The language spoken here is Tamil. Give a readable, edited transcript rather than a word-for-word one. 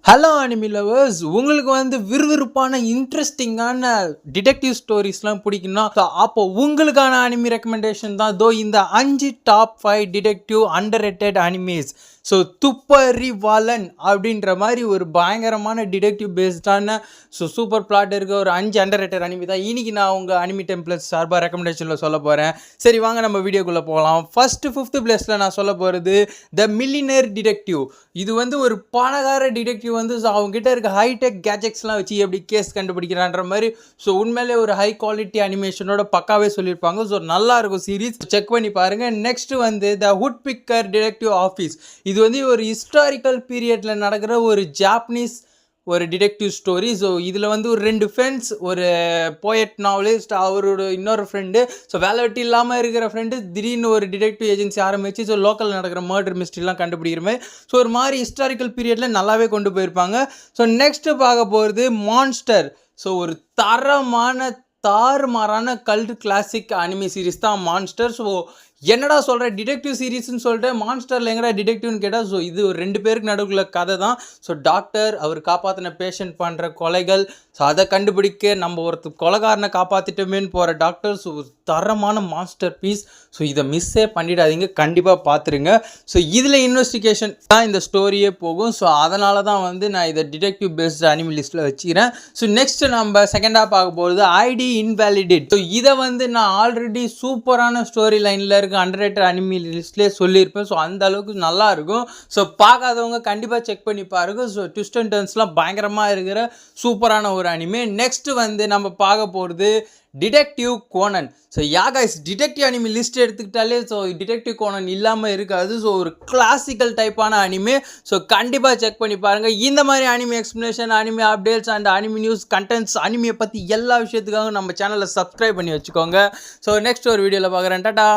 ஹலோ அனிமி லவர்ஸ், உங்களுக்கு வந்து விறுவிறுப்பான இன்ட்ரெஸ்டிங்கான டிடெக்டிவ் ஸ்டோரிஸ்லாம் பிடிக்கும்னா அப்போ உங்களுக்கான அனிமி ரெக்கமெண்டேஷன் தான் இந்த 5 top 5 detective underrated animes. So Thupparivaalan அப்படின்ற மாதிரி ஒரு பயங்கரமான டிடெக்டிவ் பேஸ்டான சூப்பர் பிளாட் இருக்க ஒரு 5 அண்டர் ரேட்டட் அனிமி தான் இன்றைக்கி நான் உங்கள் அனிமி டெம்ப்ளேட்ஸ் சார்பாக ரெக்கமெண்டேஷனில் சொல்ல போகிறேன். சரி வாங்க நம்ம வீடியோக்குள்ளே போகலாம். ஃபஸ்ட்டு 5th பிளேஸில் நான் சொல்ல போகிறது த மில்லியனர் டிடெக்டிவ். இது வந்து ஒரு பணக்கார டிடெக்டிவ் வந்து அவங்ககிட்ட இருக்க ஹைடெக் கேஜெட்ஸ்லாம் வச்சு எப்படி கேஸ் கண்டுபிடிக்கிறான்ற மாதிரி உண்மையிலே ஒரு ஹை குவாலிட்டி அனிமேஷனோட பக்காவே சொல்லியிருப்பாங்க. நல்லா இருக்கும் சீரீஸ், செக் பண்ணி பாருங்க. நெக்ஸ்ட் வந்து த ஹுட் பிக்கர் டிடெக்டிவ் ஆஃபீஸ். இது வந்து ஒரு ஹிஸ்டாரிக்கல் பீரியட்ல நடக்கிற ஒரு ஜாப்பனீஸ் ஒரு டிடெக்டிவ் ஸ்டோரி. இதில் வந்து ஒரு 2 ஃப்ரெண்ட்ஸ், ஒரு போயட் நாவலிஸ்ட், அவரோட இன்னொரு ஃப்ரெண்டு. வேலை வெட்டி இல்லாமல் இருக்கிற ஃப்ரெண்டு திடீர்னு ஒரு டிடெக்டிவ் ஏஜென்சி ஆரம்பிச்சு லோக்கல் நடக்கிற மர்டர் மிஸ்ட்ரிலாம் கண்டுபிடிக்கிற மாதிரி ஒரு மாதிரி ஹிஸ்டாரிக்கல் பீரியடில் நல்லாவே கொண்டு போயிருப்பாங்க. நெக்ஸ்ட்டு பார்க்க போகிறது மான்ஸ்டர். ஒரு தாறுமாறான கல்ட் கிளாசிக் அனிமி சீரிஸ் தான் மான்ஸ்டர். என்னடா சொல்கிற டிடெக்டிவ் சீரீஸ்ன்னு சொல்லிட்டு மான்ஸ்டரில் எங்கடா டிடெக்டிவ்னு கேட்டால் இது ஒரு 2 பேருக்கு நடுவுல கதை தான். டாக்டர் அவர் காப்பாற்றின பேஷண்ட் பண்ணுற கொலைகள், அதை கண்டுபிடிக்க நம்ம ஒருத்தர் கொலைகாரனை காப்பாற்றிட்டோமேன்னு போகிற டாக்டர். ஒரு தரமான மாஸ்டர் பீஸ். இதை மிஸ்ஸே பண்ணிடாதீங்க, கண்டிப்பாக பார்த்துருங்க. இதில் இன்வெஸ்டிகேஷன் தான் இந்த ஸ்டோரியே போகும். அதனால தான் வந்து நான் இதை டிடெக்டிவ் பேஸ்டு அனிமி லிஸ்ட்டில் வச்சுக்கிறேன். நெக்ஸ்ட் நம்ம செகண்டாக பார்க்க போகிறது ஐடி இன்வேலிடேட். இதை வந்து நான் ஆல்ரெடி சூப்பரான ஸ்டோரி லைனில் இருக்க அண்டர்ரேட்டட் அனிமி லிஸ்ட்லேயே சொல்லியிருப்பேன். அந்த அளவுக்கு நல்லா இருக்கும். பார்க்காதவங்க கண்டிப்பாக செக் பண்ணி பாருங்க. ட்விஸ்ட் அண்ட் டர்ன்ஸ்லாம் பயங்கரமாக இருக்கிற சூப்பரான ஒரு அனிமே. நெக்ஸ்ட் வந்து நம்ம பார்க்க போகிறது detective Conan. Guys, detective anime list எடுத்துக்கிட்டாலே டிடெக்டிவ் கோனன் இல்லாமல் இருக்காது. ஒரு கிளாசிக்கல் டைப்பான அனிமே. கண்டிப்பாக செக் பண்ணி பாருங்கள். இந்த மாதிரி anime explanation, anime updates and anime news contents, அனிமியை பற்றி எல்லா விஷயத்துக்காகவும் நம்ம சேனலை சப்ஸ்கிரைப் பண்ணி வச்சுக்கோங்க. நெக்ஸ்ட் ஒரு வீடியோவில் பார்க்குறேன். டாடா.